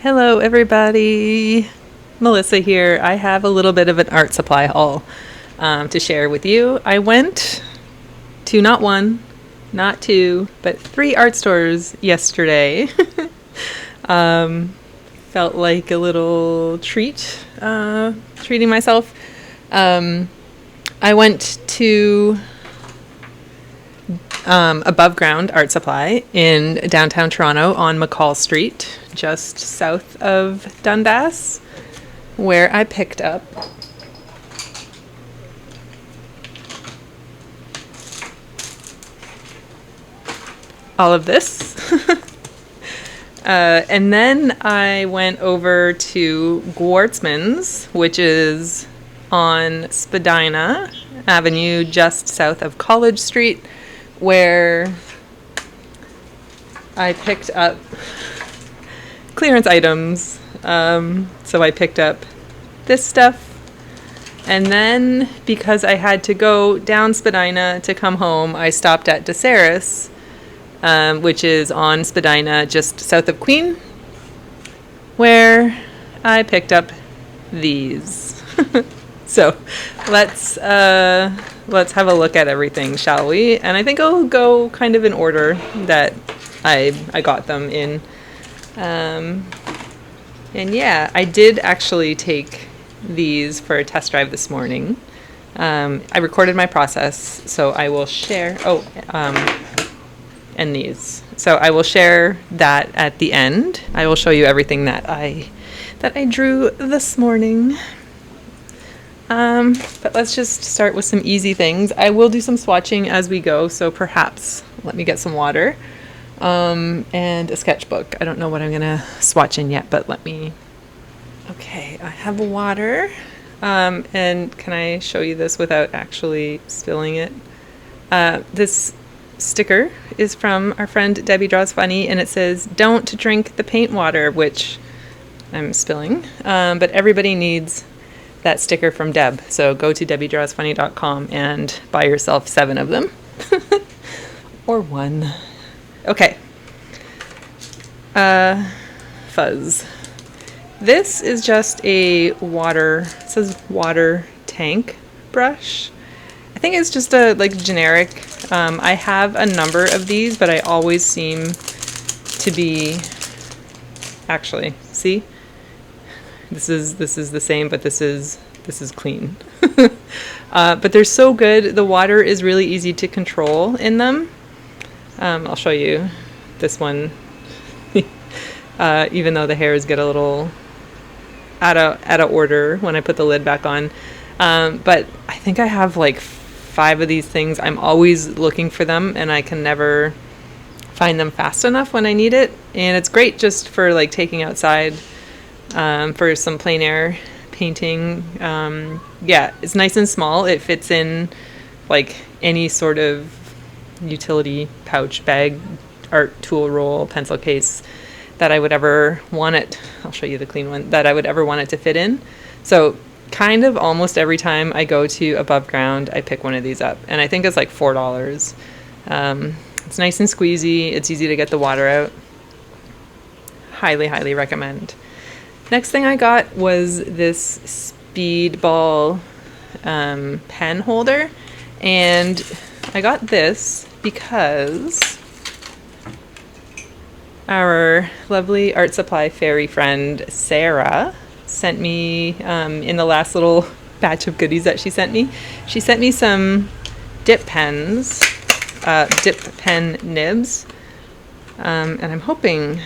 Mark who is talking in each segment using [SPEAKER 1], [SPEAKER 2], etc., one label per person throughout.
[SPEAKER 1] Hello everybody, Melissa here. I have a little bit of an art supply haul to share with you. I went to not one, not two, but three art stores yesterday. Felt like a little treat, treating myself. I went to Above Ground Art Supply in downtown Toronto on McCall Street, just south of Dundas, where I picked up all of this. And then I went over to Gwartzman's, which is on Spadina Avenue, just south of College Street, where I picked up clearance items. So I picked up this stuff. And then, because I had to go down Spadina to come home, I stopped at DeSaris, which is on Spadina, just south of Queen, where I picked up these. So let's have a look at everything, shall we? And I think I'll go kind of in order that I got them in. And yeah, I did actually take these for a test drive this morning. I recorded my process, so I will share. And these. So I will share that at the end. I will show you everything that I drew this morning. But let's just start with some easy things. I will do some swatching as we go, so perhaps let me get some water and a sketchbook. I don't know what I'm gonna swatch in yet, but let me. Okay, I have water. And can I show you this without actually spilling it? This sticker is from our friend Debbie Draws Funny, and it says, "Don't drink the paint water," which I'm spilling. But everybody needs that sticker from Deb. So go to debbiedrawsfunny.com and buy yourself 7 of them. Or 1. Okay. Fuzz. This is just a it says water tank brush. I think it's just a generic. I have a number of these, but I always seem to be, actually, see? This is the same, but this is clean. But they're so good. The water is really easy to control in them. I'll show you this one. Even though the hairs get a little out of order when I put the lid back on. But I think I have like 5 of these things. I'm always looking for them, and I can never find them fast enough when I need it. And it's great just for like taking outside. For some plein air painting. Yeah, it's nice and small. It fits in like any sort of utility pouch, bag, art tool roll, pencil case that I would ever want it. I'll show you the clean one that I would ever want it to fit in. So kind of almost every time I go to Above Ground, I pick one of these up, and I think it's like $4. It's nice and squeezy. It's easy to get the water out. Highly, highly recommend. Next thing I got was this Speedball pen holder, and I got this because our lovely art supply fairy friend Sarah sent me, in the last little batch of goodies that she sent me some dip pens, dip pen nibs, and I'm hoping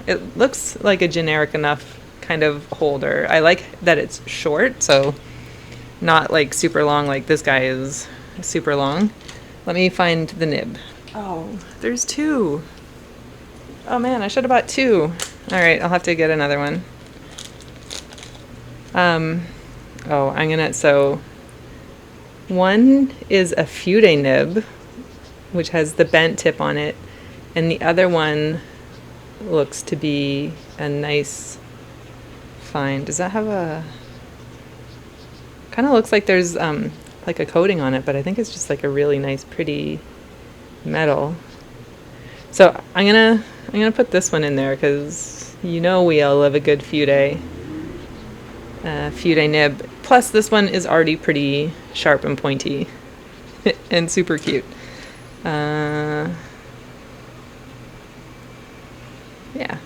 [SPEAKER 1] it looks like a generic enough kind of holder. I like that it's short, so not like super long like this guy is super long. Let me find the nib. Oh, there's 2. Oh man, I should have bought 2. All right, I'll have to get another one. So one is a Fude nib, which has the bent tip on it, and the other one looks to be a nice fine. Does that have a, kind of looks like there's like a coating on it, but I think it's just like a really nice pretty metal. So I'm gonna put this one in there because You know we all love a good Fude nib. Plus this one is already pretty sharp and pointy and super cute. Yeah,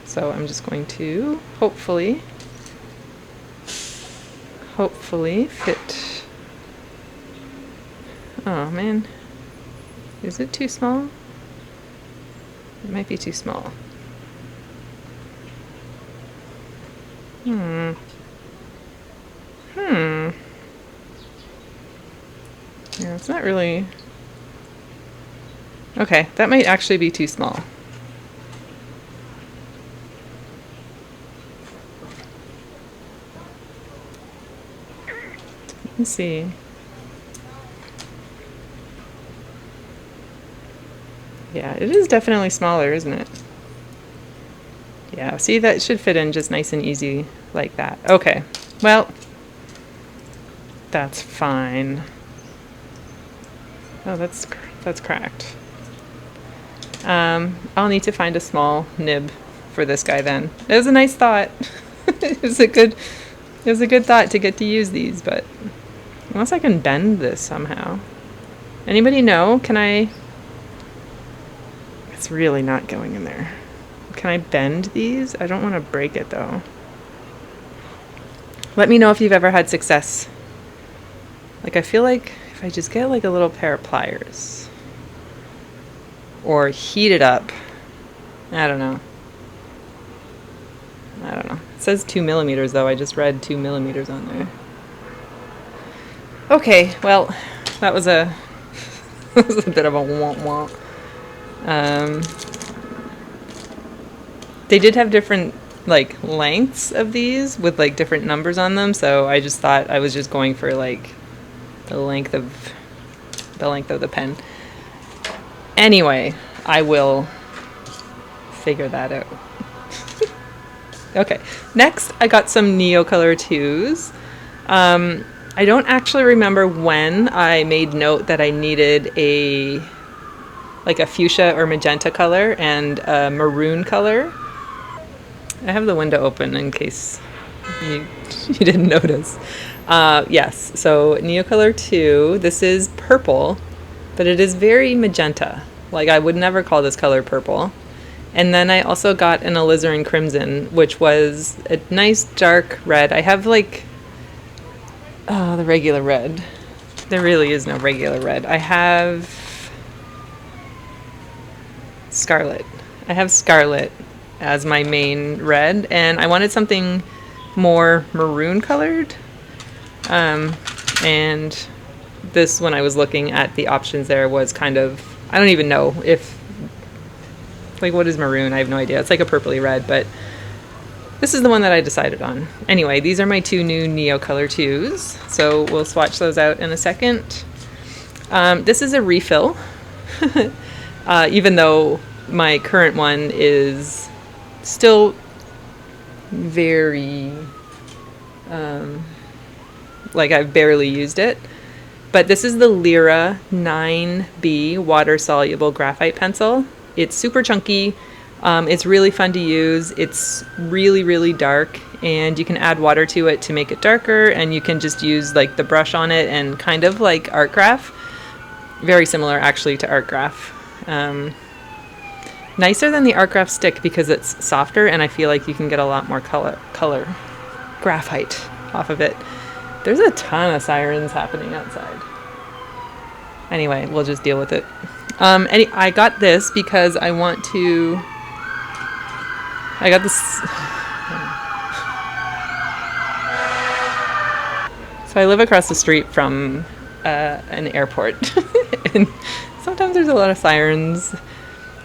[SPEAKER 1] so I'm just going to hopefully fit. Oh man, is it too small? It might be too small. Yeah, it's not really... Okay, that might actually be too small. Let's see. Yeah, it is definitely smaller, isn't it? Yeah, see, that should fit in just nice and easy like that. Okay, well, that's fine. Oh, that's cracked. I'll need to find a small nib for this guy then. It was a nice thought. It was a good thought to get to use these, but unless I can bend this somehow. Anybody know? Can I... It's really not going in there. Can I bend these? I don't want to break it though. Let me know if you've ever had success. Like, I feel like if I just get like a little pair of pliers or heat it up, I don't know. It says 2 millimeters though. I just read 2 millimeters on there. Okay, well, that was a that was a bit of a womp womp. They did have different like lengths of these with like different numbers on them, so I just thought I was just going for like the length of the pen. Anyway, I will figure that out. Okay, next I got some Neocolor 2s. I don't actually remember when I made note that I needed a fuchsia or magenta color and a maroon color. I have the window open in case you didn't notice. Yes, so Neocolor 2, this is purple, but it is very magenta. Like, I would never call this color purple. And then I also got an alizarin crimson, which was a nice dark red. I have like, the regular red. There really is no regular red. I have scarlet. I have scarlet as my main red, and I wanted something more maroon colored. And this, when I was looking at the options there, was kind of, I don't even know if, like, what is maroon? I have no idea. It's like a purpley red, but this is the one that I decided on. Anyway, these are my two new Neocolor 2s, so we'll swatch those out in a second. This is a refill, even though my current one is still very, like, I've barely used it. But this is the Lyra 9B water-soluble graphite pencil. It's super chunky. It's really fun to use. It's really, really dark, and you can add water to it to make it darker, and you can just use like the brush on it and kind of like art graph. Very similar actually to art graph. Nicer than the art graph stick because it's softer, and I feel like you can get a lot more color graphite off of it. There's a ton of sirens happening outside. Anyway, we'll just deal with it. I got this because I want to... I got this... So I live across the street from an airport. And sometimes there's a lot of sirens.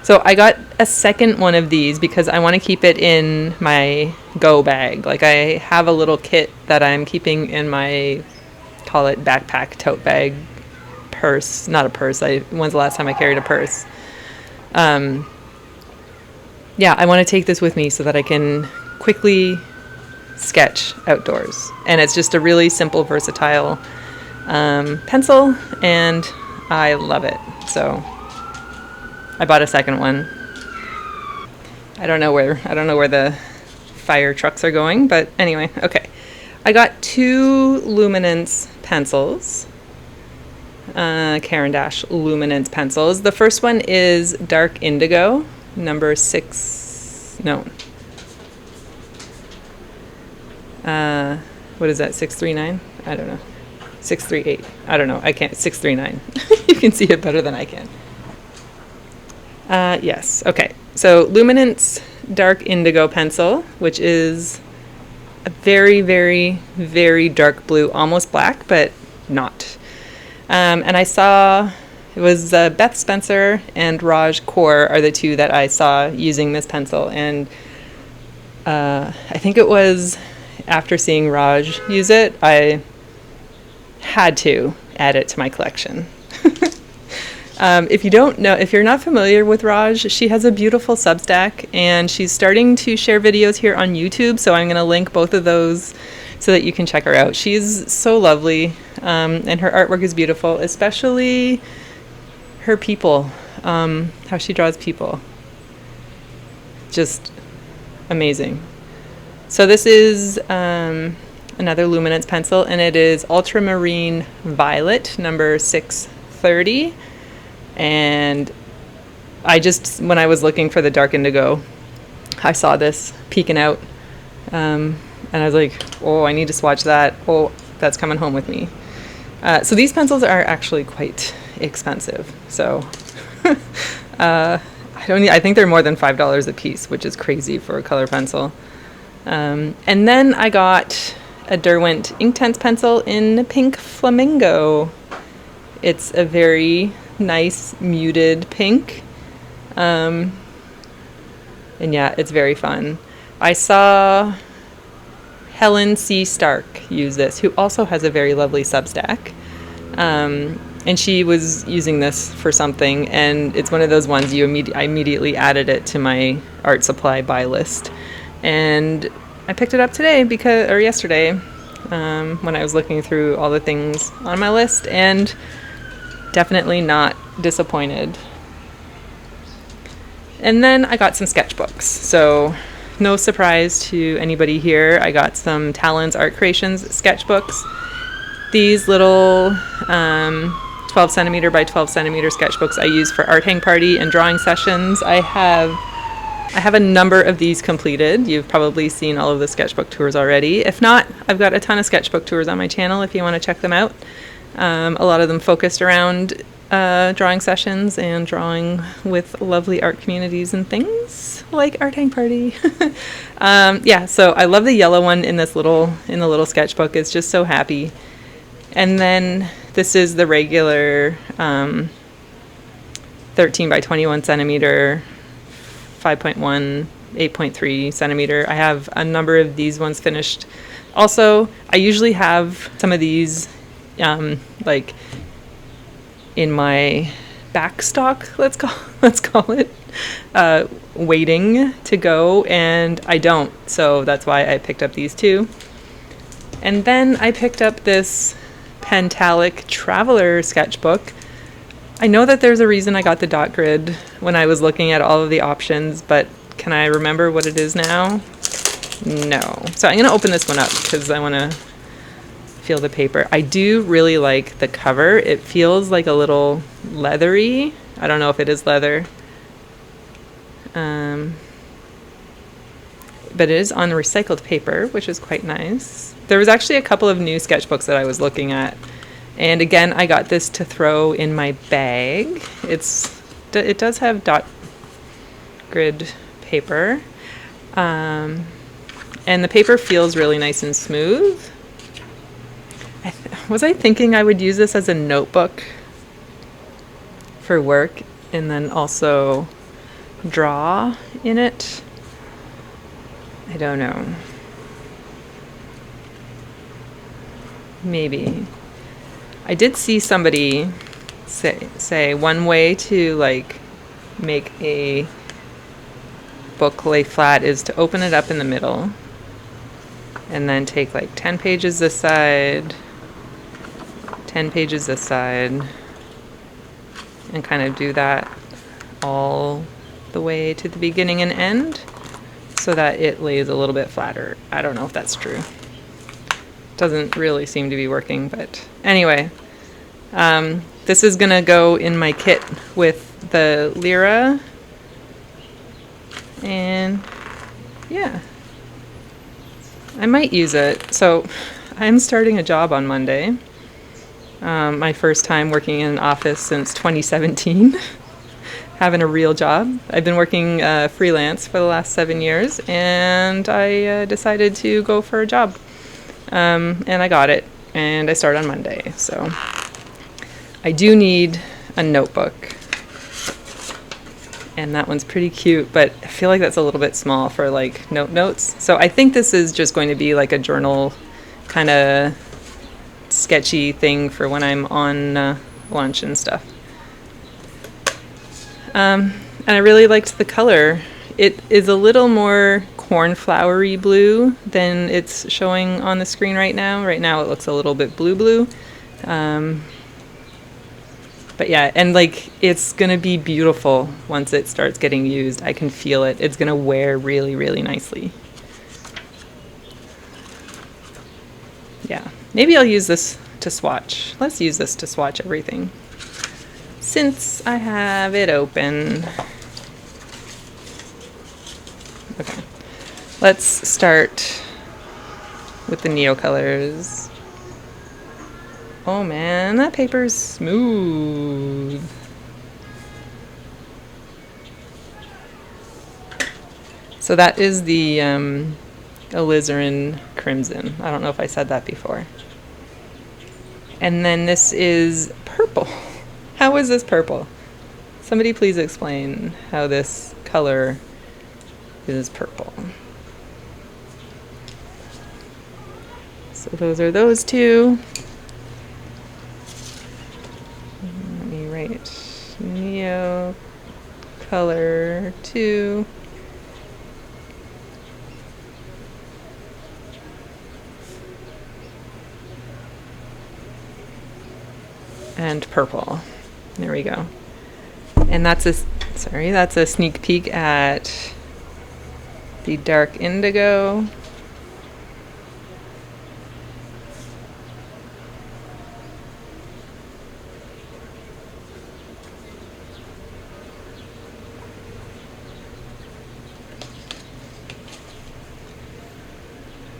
[SPEAKER 1] So I got a second one of these because I want to keep it in my go bag. Like, I have a little kit that I'm keeping in my, call it backpack, tote bag, purse. Not a purse. When's the last time I carried a purse? Yeah, I want to take this with me so that I can quickly sketch outdoors. And it's just a really simple, versatile pencil, and I love it. So I bought a second one. I don't know where the fire trucks are going. But anyway, okay. I got 2 luminance pencils. Caran d'Ache luminance pencils. The first one is dark indigo, number 6. No. What is that? 639? I don't know. 638. I don't know. I can't. 639. You can see it better than I can. Yes. Okay. So luminance dark indigo pencil, which is a very, very, very dark blue, almost black, but not. And I saw it was Beth Spencer and Raj Kaur are the 2 that I saw using this pencil. And I think it was after seeing Raj use it, I had to add it to my collection. If you don't know, if you're not familiar with Raj, she has a beautiful Substack, and she's starting to share videos here on YouTube, so I'm going to link both of those so that you can check her out. She's so lovely, and her artwork is beautiful, especially her people, how she draws people. Just amazing. So this is another luminance pencil, and it is ultramarine violet, number 630. And I just, when I was looking for the dark indigo, I saw this peeking out, and I was like, oh, I need to swatch that. Oh, that's coming home with me. So these pencils are actually quite expensive. So I think they're more than $5 a piece, which is crazy for a color pencil. And then I got a Derwent Inktense pencil in pink flamingo. It's a very nice muted pink, and yeah, it's very fun. I saw Helen C. Stark use this, who also has a very lovely Substack, and she was using this for something, and it's one of those ones I immediately added it to my art supply buy list, and I picked it up today or yesterday, when I was looking through all the things on my list, and definitely not disappointed. And then I got some sketchbooks. So no surprise to anybody here. I got some Talon's Art Creations sketchbooks. These little 12 centimeter by 12 centimeter sketchbooks I use for art hang party and drawing sessions. I have a number of these completed. You've probably seen all of the sketchbook tours already. If not, I've got a ton of sketchbook tours on my channel if you want to check them out. A lot of them focused around drawing sessions and drawing with lovely art communities and things like Art Hang Party. Yeah, so I love the yellow one in the little sketchbook. It's just so happy. And then this is the regular 13 by 21 centimeter, 5.1, 8.3 centimeter. I have a number of these ones finished. Also, I usually have some of these like in my back stock, let's call it, waiting to go, and I don't, so that's why I picked up these 2. And then I picked up this Pentalic Traveler sketchbook. I know that there's a reason I got the dot grid when I was looking at all of the options, but can I remember what it is now? No. So I'm going to open this one up because I want to feel the paper. I do really like the cover. It feels like a little leathery. I don't know if it is leather. But it is on recycled paper, which is quite nice. There was actually a couple of new sketchbooks that I was looking at. And again, I got this to throw in my bag. It does have dot grid paper. And the paper feels really nice and smooth. Was I thinking I would use this as a notebook for work and then also draw in it? I don't know. Maybe. I did see somebody say one way to like make a book lay flat is to open it up in the middle and then take like 10 pages this side, 10 pages this side, and kind of do that all the way to the beginning and end. so that it lays a little bit flatter. I don't know if that's true. Doesn't really seem to be working, but anyway. This is gonna go in my kit with the Lyra. And yeah, I might use it. So I'm starting a job on Monday. My first time working in an office since 2017. Having a real job. I've been working freelance for the last 7 years, and I decided to go for a job. And I got it, and I start on Monday. So I do need a notebook. And that one's pretty cute, but I feel like that's a little bit small for like notes. So I think this is just going to be like a journal kind of sketchy thing for when I'm on lunch and stuff. And I really liked the color. It is a little more cornflowery blue than it's showing on the screen right now. Right now it looks a little bit blue. But yeah, and like it's gonna be beautiful once it starts getting used. I can feel it. It's gonna wear really, really nicely. Yeah, maybe I'll use this to swatch. Let's use this to swatch everything. Since I have it open. Okay, let's start with the Neo colors. Oh man, that paper's smooth. So that is the alizarin crimson. I don't know if I said that before. And then this is purple. How is this purple? Somebody please explain how this color is purple. So those are those two. Let me write Neo color 2. And purple. There we go. And that's a sneak peek at the dark indigo.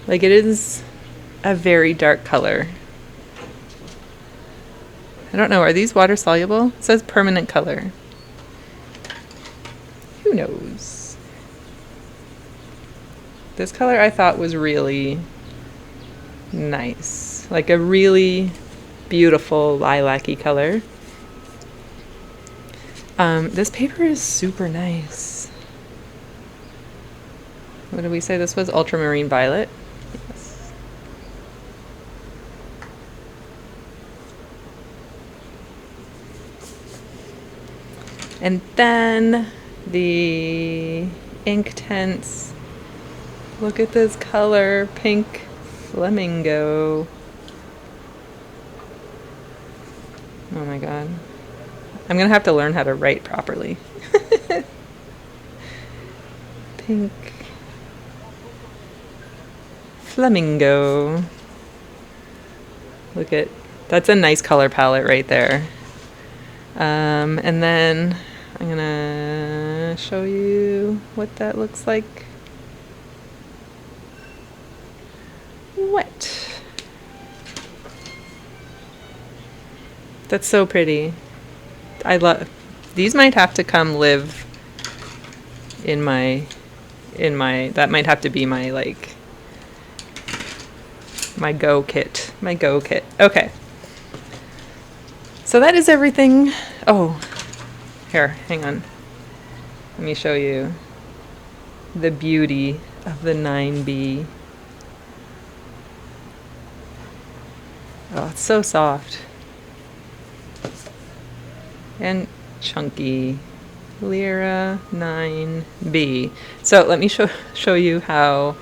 [SPEAKER 1] Like it is a very dark color. I don't know, are these water soluble? It says permanent color. Who knows? This color I thought was really nice. Like a really beautiful lilac-y color. This paper is super nice. What did we say this was? Ultramarine violet? Yes. And then the Inktense. Look at this color, pink flamingo. Oh my god. I'm gonna have to learn how to write properly. Pink flamingo. Look at, that's a nice color palette right there. And then I'm gonna show you what that looks like. Wet. That's so pretty. I love these. Might have to come live in my that might have to be my like my go kit. Okay. So that is everything. Oh, here, hang on. Let me show you the beauty of the 9B. Oh, it's so soft. And chunky. Lyra 9B. So let me show you how,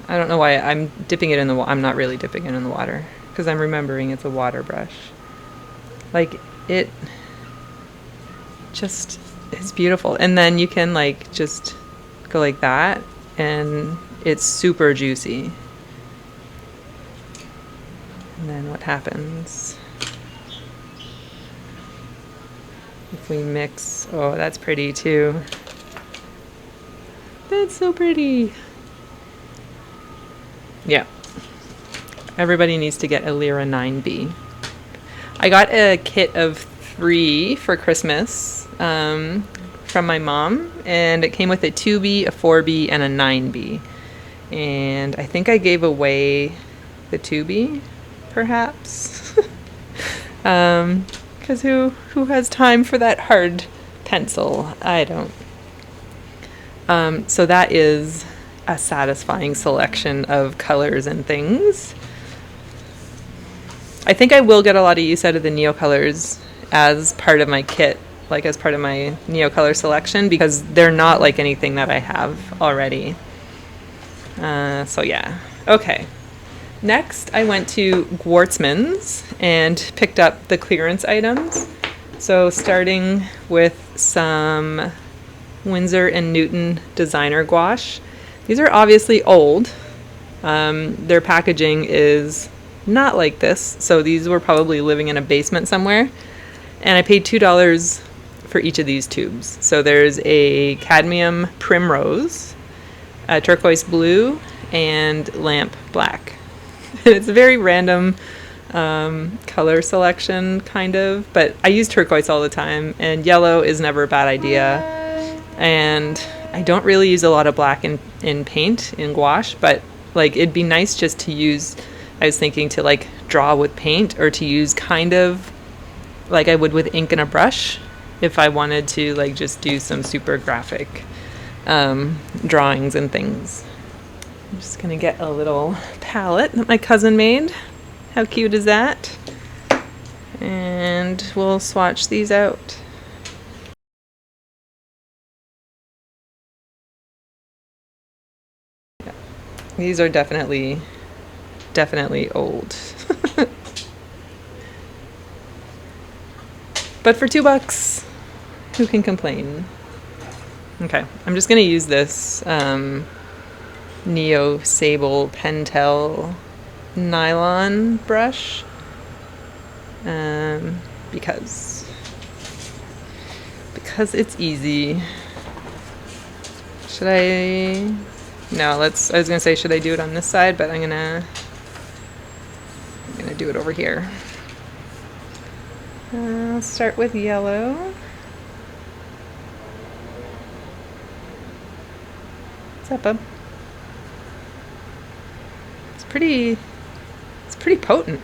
[SPEAKER 1] I don't know why I'm dipping it in the water. I'm not really dipping it in the water because I'm remembering it's a water brush. Like it just is beautiful. And then you can like just go like that and it's super juicy. And then what happens if we mix? Oh, that's pretty too. That's so pretty. Yeah. Everybody needs to get a Lyra 9B. I got a kit of 3 for Christmas from my mom, and it came with a 2B, a 4B, and a 9B. And I think I gave away the 2B, perhaps. Because who has time for that hard pencil? I don't. So that is a satisfying selection of colors and things. I think I will get a lot of use out of the Neo colors as part of my kit, like as part of my Neo color selection, because they're not like anything that I have already. So yeah. Okay. Next, I went to Gwartzman's and picked up the clearance items. So starting with some Winsor & Newton designer gouache. These are obviously old. Their packaging is not like this, so these were probably living in a basement somewhere. And I paid $2 for each of these tubes. So there's a cadmium primrose, a turquoise blue, and lamp black. It's a very random color selection, kind of, but I use turquoise all the time, and yellow is never a bad idea. And I don't really use a lot of black in paint, in gouache, but like it'd be nice just to use, I was thinking to like draw with paint, or to use kind of like I would with ink and a brush if I wanted to like just do some super graphic drawings and things. I'm just gonna get a little palette that my cousin made. How cute is that? And we'll swatch these out. Yeah. These are definitely old. But for $2, who can complain? Okay, I'm just gonna use this Neo Sable Pentel nylon brush because it's easy. Should I? No, I was gonna say, should I do it on this side, but I'm gonna do it over here. I'll start with yellow. What's up, bub? It's pretty potent.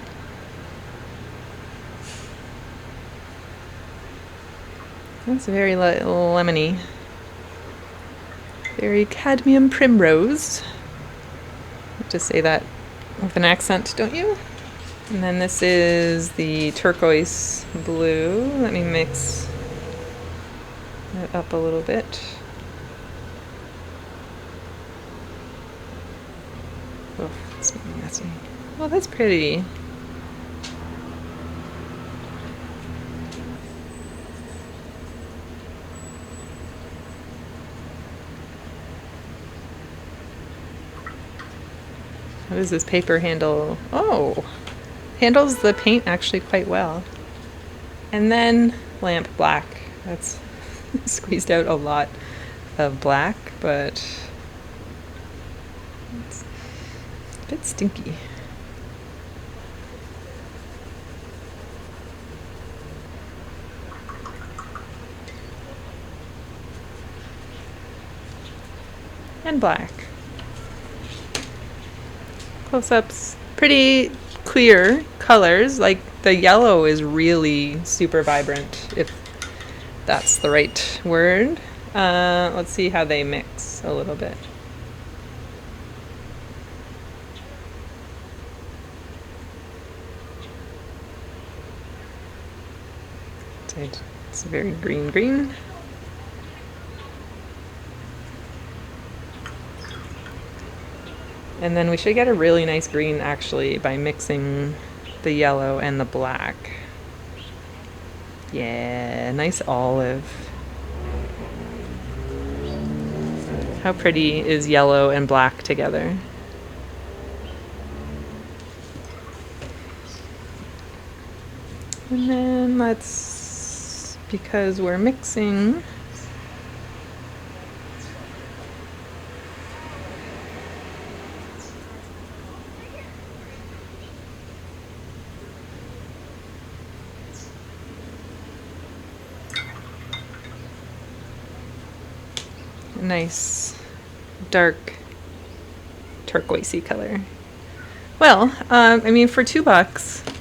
[SPEAKER 1] That's very lemony. Very cadmium primrose. Just say that with an accent, don't you? And then this is the turquoise blue. Let me mix it up a little bit. Oh, it's messy. Oh, that's pretty. How does this paper handle? Oh, handles the paint actually quite well. And then lamp black. That's squeezed out a lot of black, but it's a bit stinky. And black. Close-ups, pretty clear colors. Like the yellow is really super vibrant, if that's the right word. Let's see how they mix a little bit. It's very green. And then we should get a really nice green actually by mixing the yellow and the black. Yeah, nice olive. How pretty is yellow and black together? And then let's, because we're mixing, a nice dark turquoisey color. Well, I mean, for $2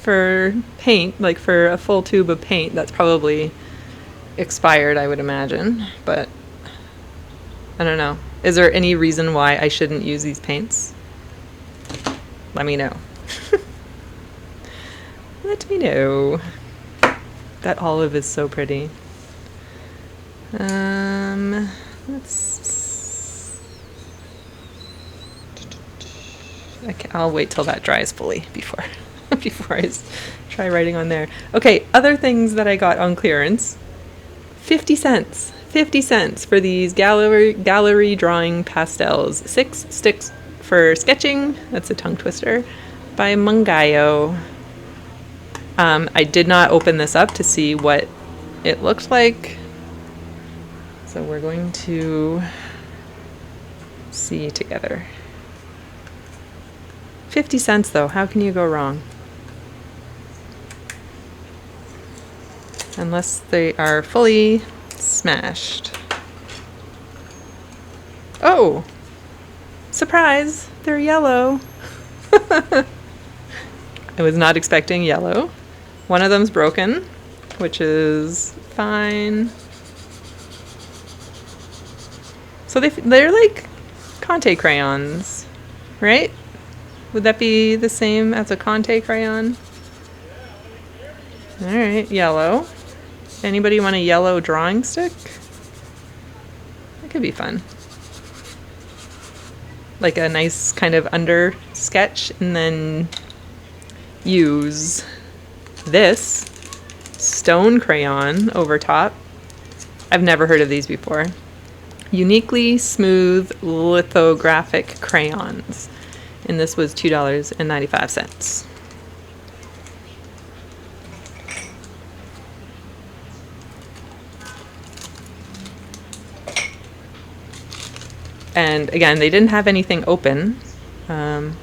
[SPEAKER 1] for paint, like for a full tube of paint, that's probably expired, I would imagine, but I don't know. Is there any reason why I shouldn't use these paints? Let me know. Let me know. That olive is so pretty. I'll wait till that dries fully before before I try writing on there. Okay, other things that I got on clearance. 50 cents. 50 cents for these gallery drawing pastels. 6 sticks for sketching. That's a tongue twister. By Mungayo. I did not open this up to see what it looked like. So we're going to see together. 50 cents though, how can you go wrong? Unless they are fully smashed. Oh! Surprise! They're yellow! I was not expecting yellow. One of them's broken, which is fine. So they're like Conte crayons, right? Would that be the same as a Conte crayon? Alright, yellow. Anybody want a yellow drawing stick? That could be fun. Like a nice kind of under sketch, and then use this stone crayon over top. I've never heard of these before. Uniquely Smooth Lithographic Crayons. And this was $2.95. And again, they didn't have anything open. That's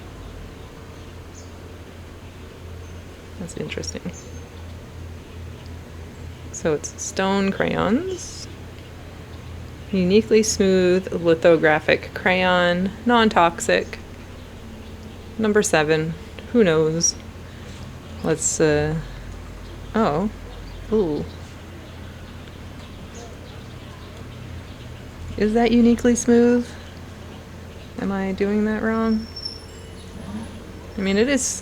[SPEAKER 1] interesting. So it's stone crayons. Uniquely Smooth Lithographic Crayon. Non-toxic. Number 7. Who knows? Let's, oh. Ooh. Is that uniquely smooth? Am I doing that wrong? I mean, it is...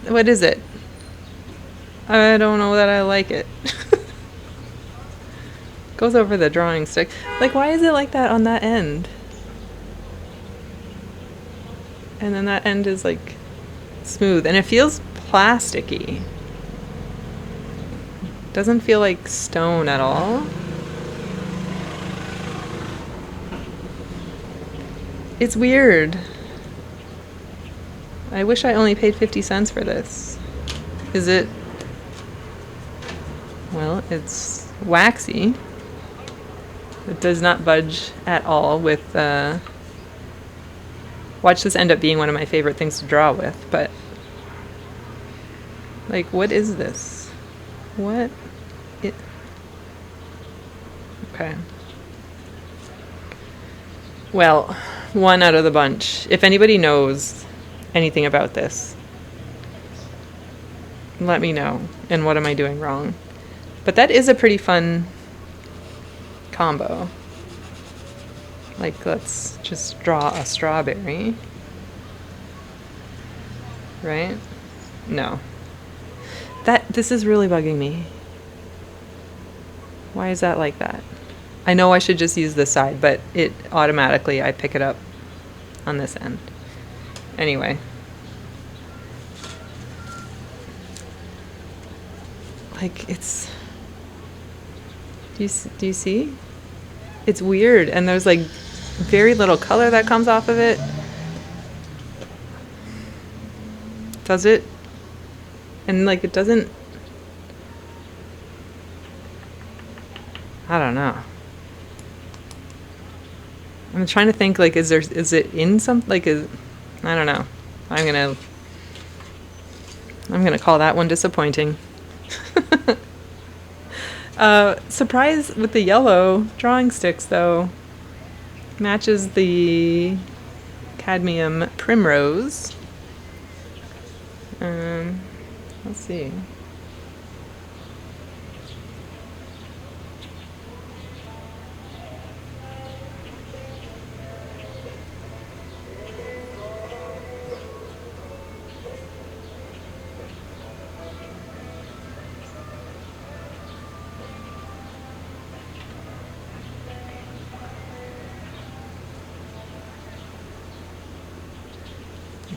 [SPEAKER 1] What is it? I don't know that I like it. Goes over the drawing stick. Like, why is it like that on that end? And then that end is like smooth, and it feels plasticky. Doesn't feel like stone at all. It's weird. I wish I only paid 50 cents for this. Is it... Well, it's waxy. It does not budge at all with... Watch this end up being one of my favorite things to draw with, but... Like, what is this? What? Okay. Well, one out of the bunch. If anybody knows anything about this, let me know. And what am I doing wrong? But that is a pretty fun combo. Like, let's just draw a strawberry. Right? No. This is really bugging me. Why is that like that? I know I should just use this side, but it automatically, I pick it up on this end. Anyway. Like, it's... Do you see? It's weird, and there's like very little color that comes off of it. Does it? And like it doesn't, I don't know. I'm trying to think, like, is it in some, like, I don't know. I'm gonna call that one disappointing. Surprise with the yellow drawing sticks, though. Matches the cadmium primrose. Let's see.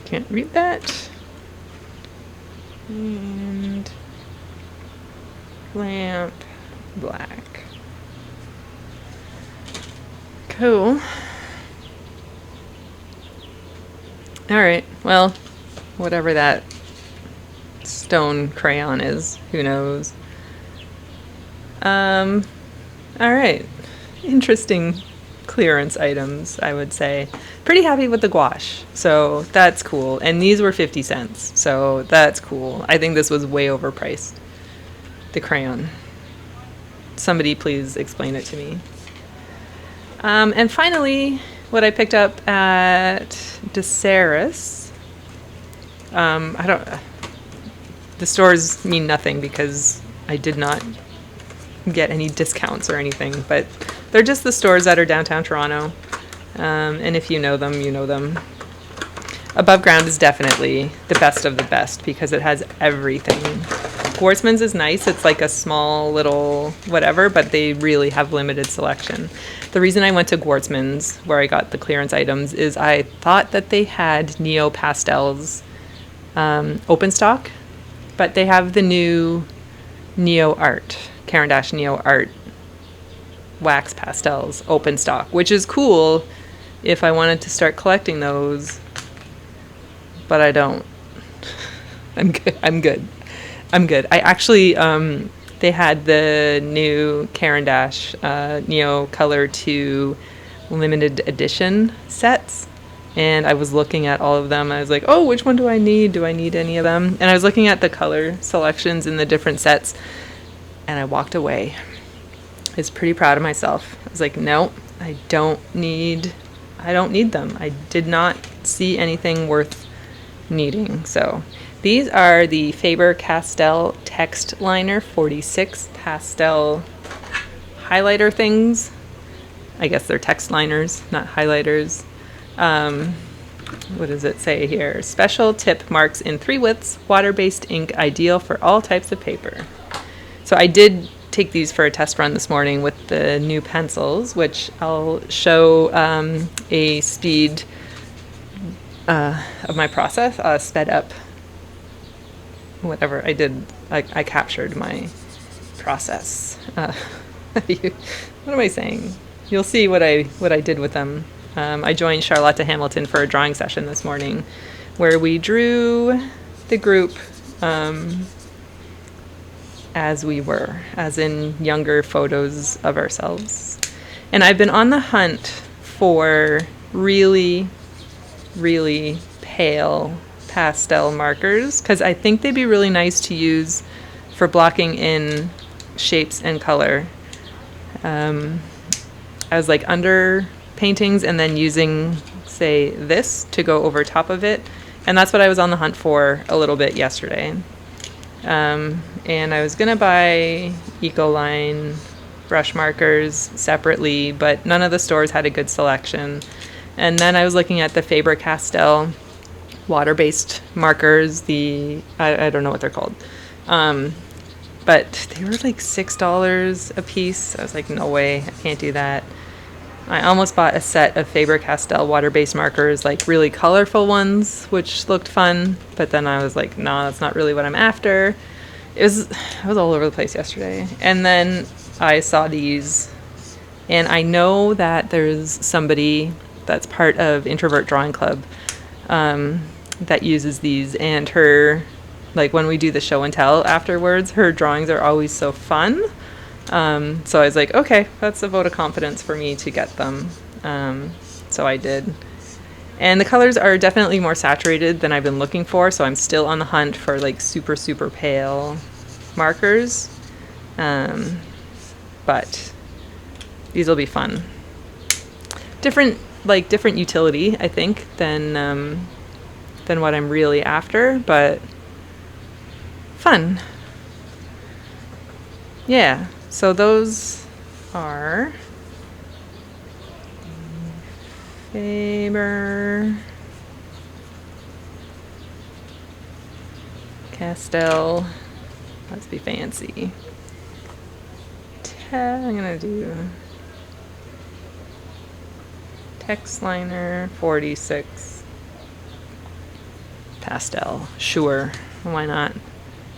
[SPEAKER 1] Can't read that. And lamp black. Cool. All right. Well, whatever that stone crayon is, who knows? All right. Interesting clearance items, I would say. Pretty happy with the gouache, so that's cool. And these were 50 cents, so that's cool. I think this was way overpriced, the crayon. Somebody please explain it to me. And finally, what I picked up at DeSaris. The stores mean nothing because I did not get any discounts or anything, but they're just the stores that are downtown Toronto. And if you know them, you know them. Above Ground is definitely the best of the best because it has everything. Gwartzman's is nice. It's like a small little whatever, but they really have limited selection. The reason I went to Gwartzman's, where I got the clearance items, is I thought that they had Neo Pastels open stock, but they have the new Neo Art, Caran d'Ache Neo Art wax pastels open stock, which is cool if I wanted to start collecting those, but I don't. I'm good. I actually, they had the new Caran d'Ache Neo Color 2 limited edition sets, and I was looking at all of them. I was like, oh, which one do I need? Do I need any of them? And I was looking at the color selections in the different sets, and I walked away. I was pretty proud of myself. I was like, no, I don't need them. I did not see anything worth needing. So these are the Faber-Castell Text Liner 46 pastel highlighter things. I guess they're text liners, not highlighters. What does it say here? Special tip marks in 3 widths, water-based ink, ideal for all types of paper. So I did take these for a test run this morning with the new pencils, which I'll show a speed of my process, sped up. Whatever I did, I captured my process. What am I saying? You'll see what I did with them. I joined Charlotte Hamilton for a drawing session this morning, where we drew the group as we were, as in younger photos of ourselves. And I've been on the hunt for really, really pale pastel markers because I think they'd be really nice to use for blocking in shapes and color. I was like under paintings and then using, say, this to go over top of it. And that's what I was on the hunt for a little bit yesterday. And I was going to buy Ecoline brush markers separately, but none of the stores had a good selection. And then I was looking at the Faber-Castell water-based markers, I don't know what they're called. But they were like $6 a piece. I was like, no way, I can't do that. I almost bought a set of Faber-Castell water-based markers, like really colorful ones, which looked fun. But then I was like, no, that's not really what I'm after. I was all over the place yesterday. And then I saw these And I know that there's somebody that's part of Introvert Drawing Club that uses these, and her, like when we do the show and tell afterwards, her drawings are always so fun. So I was like, okay, that's a vote of confidence for me to get them. So I did. And the colors are definitely more saturated than I've been looking for, so I'm still on the hunt for like super, super pale markers. But these will be fun. Different utility, I think, than what I'm really after, but fun. Yeah, so those are Faber Castell. Let's be fancy. I'm gonna do text liner 46 pastel. Sure, why not?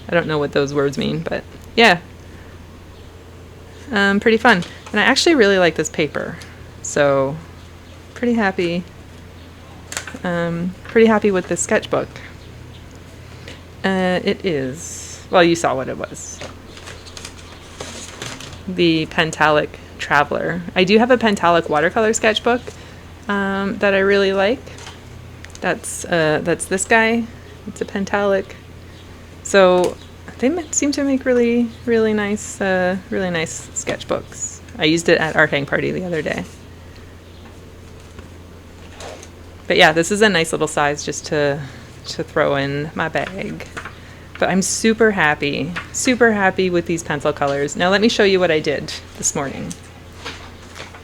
[SPEAKER 1] I don't know what those words mean, but yeah, pretty fun. And I actually really like this paper, so pretty happy. Pretty happy with this sketchbook. It is, well, you saw what it was. The Pentalic Traveler. I do have a Pentalic watercolor sketchbook that I really like. That's this guy. It's a Pentalic. So they seem to make really nice sketchbooks. I used it at Art Hang Party the other day. But yeah, this is a nice little size just to throw in my bag. But I'm super happy with these pencil colors. Now let me show you what I did this morning.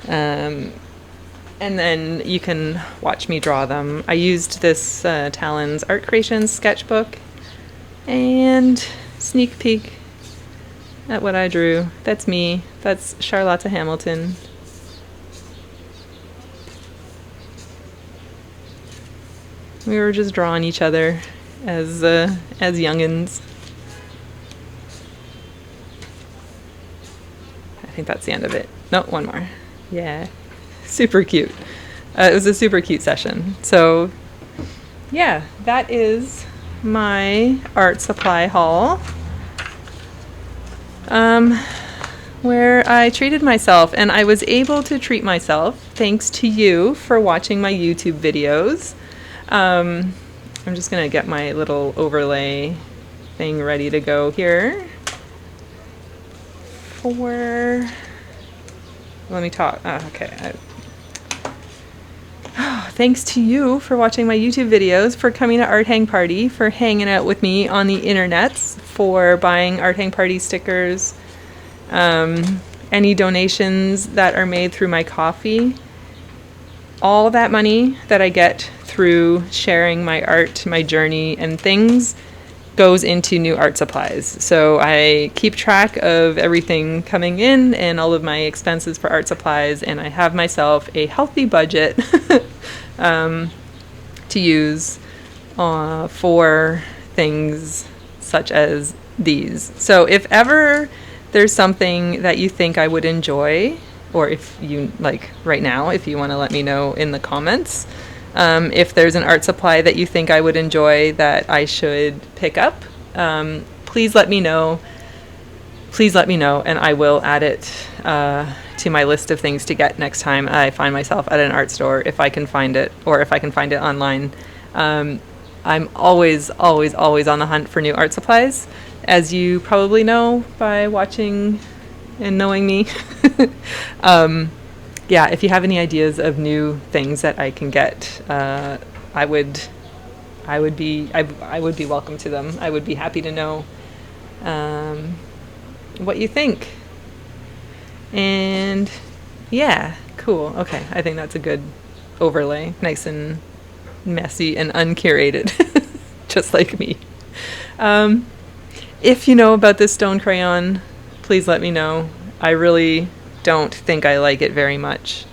[SPEAKER 1] And then you can watch me draw them. I used this Talon's Art Creations sketchbook, and sneak peek at what I drew. That's me. That's Charlotta Hamilton. We were just drawing each other as youngins. I think that's the end of it. No, one more. Yeah, super cute. It was a super cute session. So yeah, that is my art supply haul, where I treated myself, and I was able to treat myself thanks to you for watching my YouTube videos. I'm just gonna get my little overlay thing ready to go here. Let me talk. Okay. Thanks to you for watching my YouTube videos, for coming to Art Hang Party, for hanging out with me on the internets, for buying Art Hang Party stickers, any donations that are made through my Ko-fi. All that money that I get through sharing my art, my journey, and things goes into new art supplies. So I keep track of everything coming in and all of my expenses for art supplies, and I have myself a healthy budget to use for things such as these. So if ever there's something that you think I would enjoy, or if you, like right now, if you want to let me know in the comments, if there's an art supply that you think I would enjoy that I should pick up, please let me know. Please let me know, and I will add it to my list of things to get next time I find myself at an art store, if I can find it, or if I can find it online. I'm always on the hunt for new art supplies, as you probably know by watching and knowing me. Yeah, if you have any ideas of new things that I can get, I would be welcome to them. I would be happy to know what you think. And yeah, cool. Okay, I think that's a good overlay. Nice and messy and uncurated, just like me. If you know about this stone crayon, please let me know. I really don't think I like it very much.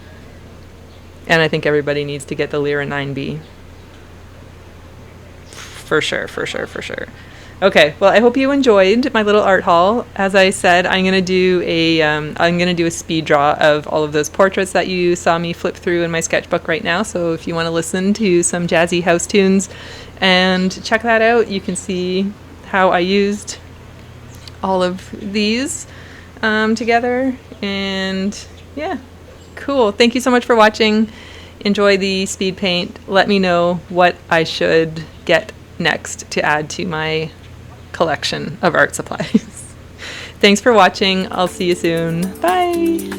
[SPEAKER 1] And I think everybody needs to get the Lyra 9B. For sure. Okay, well, I hope you enjoyed my little art haul. As I said, I'm gonna do a speed draw of all of those portraits that you saw me flip through in my sketchbook right now. So if you want to listen to some jazzy house tunes and check that out, you can see how I used all of these together. And yeah, cool. Thank you so much for watching. Enjoy the speed paint. Let me know what I should get next to add to my collection of art supplies. Thanks for watching. I'll see you soon. Bye.